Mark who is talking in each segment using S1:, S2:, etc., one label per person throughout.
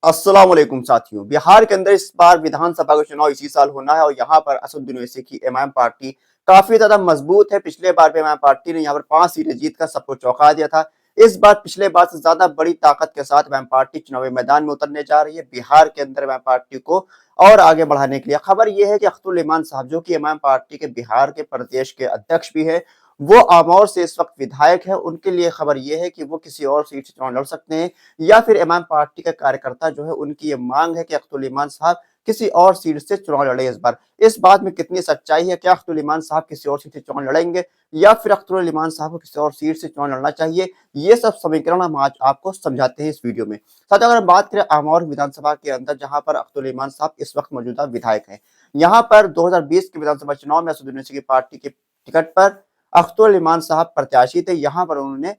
S1: अस्सलाम वालेकुम साथियों। बिहार के अंदर इस बार विधानसभा का चुनाव इसी साल होना है और यहाँ पर असदुद्दीन ओवैसी की एमआईएम पार्टी काफी ज्यादा मजबूत है। पिछले बार भी एमआईएम पार्टी ने यहाँ पर 5 सीटें जीतकर सबको चौंका दिया था। इस बार पिछले बार से ज्यादा बड़ी ताकत के साथ एमआईएम पार्टी चुनावी मैदान में उतरने जा रही है। बिहार के अंदर एमआईएम पार्टी को और आगे बढ़ाने के लिए खबर यह है कि अख्तुल इमान साहब जो कि एमआईएम पार्टी के बिहार के प्रदेश के अध्यक्ष भी है, वो आमौर से इस वक्त विधायक है। उनके लिए खबर यह है कि वो किसी और सीट से चुनाव लड़ सकते हैं या फिर इमाम पार्टी के कार्यकर्ता जो है उनकी ये मांग है कि अख्तुल इमान साहब किसी और सीट से चुनाव लड़े इस बार। इस बात में कितनी सच्चाई है? क्या अख्तुल इमान साहब किसी और सीट से चुनाव लड़ेंगे या फिर अख्तुल इमान साहब को किसी और सीट से चुनाव लड़ना चाहिए? ये सब समीकरण हम आज आपको समझाते हैं इस वीडियो में। साथ अगर हम बात करें आमौर विधानसभा के अंदर जहां पर अख्तुल इमान साहब इस वक्त मौजूदा विधायक है, यहाँ पर 2020 के विधानसभा चुनाव में असदुद्दीन ओवैसी की पार्टी के टिकट पर अख्तुल इमान साहब प्रत्याशी थे। यहाँ पर उन्होंने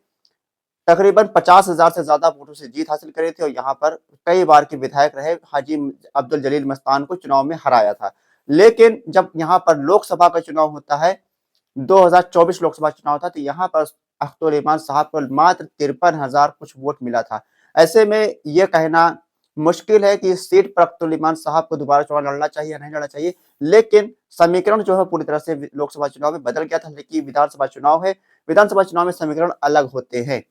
S1: तकरीबन 50,000 से ज्यादा वोटों से जीत हासिल करी थी और यहाँ पर कई बार के विधायक रहे हाजी अब्दुल जलील मस्तान को चुनाव में हराया था। लेकिन जब यहाँ पर लोकसभा का चुनाव होता है, 2024 लोकसभा चुनाव था, तो यहाँ पर अख्तुल इमान साहब को मात्र 53,000 कुछ वोट मिला था। ऐसे में यह कहना मुश्किल है कि इस सीट पर अख्तुल इमान साहब को दोबारा चुनाव लड़ना चाहिए या नहीं लड़ना चाहिए। लेकिन समीकरण जो है पूरी तरह से लोकसभा चुनाव में बदल गया था, लेकिन विधानसभा चुनाव है, विधानसभा चुनाव में समीकरण अलग होते हैं।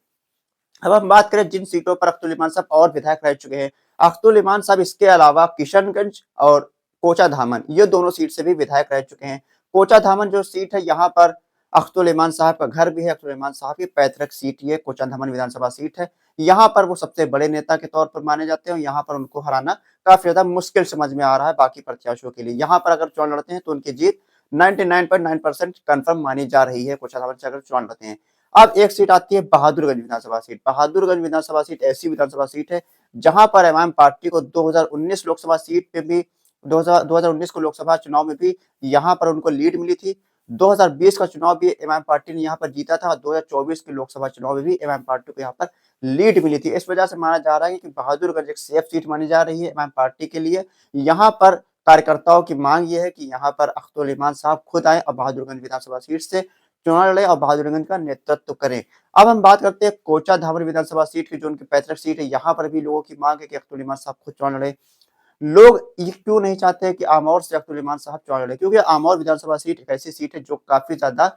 S1: अब हम बात करें जिन सीटों पर अख्तुल इमान साहब और विधायक रह चुके हैं, अख्तुल इमान साहब इसके अलावा किशनगंज और कोचा धामन ये दोनों सीट से भी विधायक रह चुके हैं। कोचा धामन जो सीट है यहाँ पर अख्तुल इमान साहब का घर भी है, अख्तुल इमान साहब की पैतृक सीट ये कोचा धामन विधानसभा सीट है। यहाँ पर वो सबसे बड़े नेता के तौर पर माने जाते हैं और यहाँ पर उनको हराना काफी ज्यादा मुश्किल समझ में आ रहा है बाकी प्रत्याशियों के लिए। यहाँ पर अगर चुनाव लड़ते हैं तो उनकी जीत 99.9% कंफर्म मानी जा रही है कोचा धामन से अगर चुनाव लड़ते हैं। अब एक सीट आती है बहादुरगंज विधानसभा सीट। बहादुरगंज विधानसभा सीट ऐसी विधानसभा सीट है जहां पर एमआईएम पार्टी को 2019 लोकसभा सीट पे भी 2019 को लोकसभा चुनाव में भी यहां पर उनको लीड मिली थी। 2020 का चुनाव भी एमआईएम पार्टी ने यहां पर जीता था और 2024 के लोकसभा चुनाव में भी एमआईएम पार्टी को यहां पर लीड मिली थी। इस वजह से माना जा रहा है कि बहादुरगंज एक सेफ सीट मानी जा रही है एमआईएम पार्टी के लिए। यहाँ पर कार्यकर्ताओं की मांग ये है कि यहाँ पर अख्तुल इमान साहब खुद आए और बहादुरगंज विधानसभा सीट से चुनाव लड़े और बहादुरगंज का नेतृत्व करें। अब हम बात करते हैं कोचा धामर विधानसभा सीट की जो उनकी पैतृक सीट है, यहाँ पर भी लोगों की मांग है कि अख्तुल इमान साहब खुद चुनाव लड़े। लोग ये क्यों नहीं चाहते कि आमौर से अख्तुल इमान साहब चुनाव लड़े? क्योंकि आमौर विधानसभा सीट एक ऐसी सीट है जो काफी ज्यादा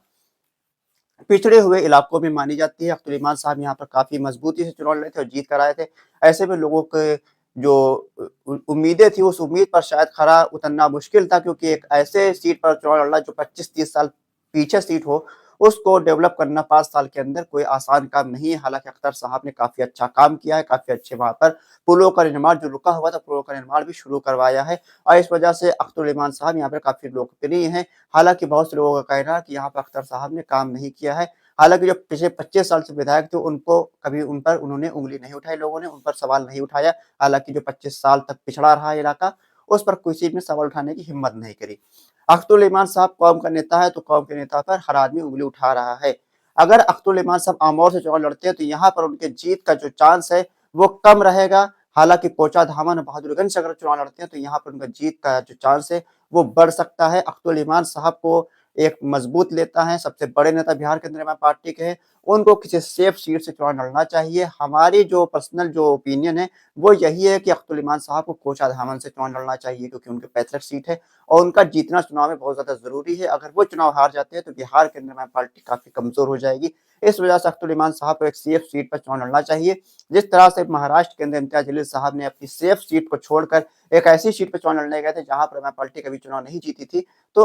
S1: पिछड़े हुए इलाकों में मानी जाती है। अख्तुल इमान साहब यहाँ पर काफी मजबूती से चुनाव लड़े थे और जीत कर आए थे। ऐसे में लोगों के जो उम्मीदें थी उस उम्मीद पर शायद खरा उतरना मुश्किल था, क्योंकि एक ऐसे सीट पर चुनाव लड़ना जो 25-30 साल पीछे सीट हो, उसको डेवलप करना 5 साल के अंदर कोई आसान काम नहीं है। हालांकि अख्तर साहब ने काफी अच्छा काम किया है, काफी अच्छे वहां पर पुलों का निर्माण जो रुका हुआ था, पुलों का निर्माण भी शुरू करवाया है और इस वजह से अख्तुल इमान साहब यहाँ पर काफी लोकप्रिय हैं। हालांकि बहुत से लोगों का कहना है कि यहाँ पर अख्तर साहब ने काम नहीं किया है। हालांकि जो पिछले 25 साल से विधायक थे उनको कभी उन पर उन्होंने उंगली नहीं उठाई, लोगों ने उन पर सवाल नहीं उठाया। हालांकि जो 25 साल तक पिछड़ा रहा इलाका, उस पर किसी ने सवाल उठाने की हिम्मत नहीं करी। अख्तुल इमान साहब कौम का नेता है तो कौम के नेता पर हर आदमी उंगली उठा रहा है। अगर अख्तुल इमान साहब आमौर से चुनाव लड़ते हैं तो यहाँ पर उनके जीत का जो चांस है वो कम रहेगा। हालांकि कोचा धामन और बहादुरगंज से अगर चुनाव लड़ते हैं तो यहाँ पर उनका जीत का जो चांस है वो बढ़ सकता है। अख्तुल इमान साहब को एक मजबूत नेता है, सबसे बड़े नेता बिहार के अंदर पार्टी के हैं, उनको किसी सेफ सीट से चुनाव लड़ना चाहिए। हमारी जो पर्सनल जो ओपिनियन है वो यही है कि अख्तुल इमान साहब को कोचा धामन से चुनाव लड़ना चाहिए, क्योंकि उनकी पैतृक सीट है और उनका जीतना चुनाव में बहुत ज्यादा जरूरी है। अगर वो चुनाव हार जाते हैं तो बिहार के अंदर पार्टी काफी कमजोर हो जाएगी। इस वजह से अख्तुल इमान साहब को एक सेफ सीट पर चुनाव लड़ना चाहिए। जिस तरह से महाराष्ट्र के अंदर इम्तियाज जलील साहब ने अपनी सेफ सीट को छोड़कर एक ऐसी सीट पर चुनाव लड़ने गए थे जहां पर पार्टी कभी चुनाव नहीं जीती थी, तो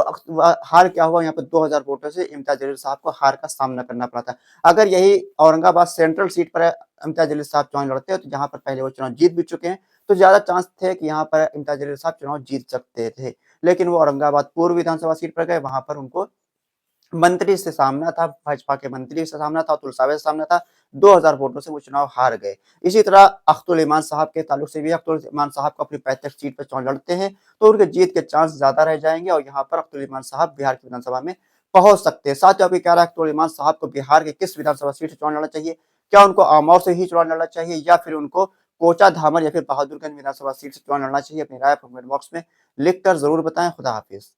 S1: हार क्या हुआ, यहाँ पर 2000 वोटों से इम्तियाज जलील साहब को हार का सामना करना पड़ा था। अगर यही औरंगाबाद सेंट्रल सीट पर इम्तियाज जलील साहब चुनाव लड़ते हैं तो जहां पर पहले वो चुनाव जीत भी चुके हैं, तो ज्यादा चांस थे कि यहाँ पर इम्तियाज जलील साहब चुनाव जीत सकते थे। लेकिन वो औरंगाबाद पूर्व विधानसभा सीट पर गए, वहां पर उनको मंत्री से सामना था, भाजपा के मंत्री से सामना था, अतुल सावे से सामना था। 2000 वोटों से वो चुनाव हार गए। इसी तरह अख्तुल इमान साहब के ताल्लुक से भी अख्तुल इमान साहब को अपनी पैतृक सीट पर चुनाव लड़ते हैं तो उनके जीत के चांस ज्यादा रह जाएंगे और यहाँ पर अख्तुल इमान साहब बिहार की विधानसभा में पहुंच सकते हैं। साथ ही अभी क्या रहा है, अख्तुल इमान साहब को बिहार के किस विधानसभा सीट से चुनाव लड़ना चाहिए? क्या उनको आमौर से ही चुनाव लड़ना चाहिए या फिर उनको कोचा धामर या फिर बहादुरगंज विधानसभा सीट से चुनाव लड़ना चाहिए? अपनी राय कमेंट बॉक्स में लिखकर जरूर बताएं। खुदा हाफिज।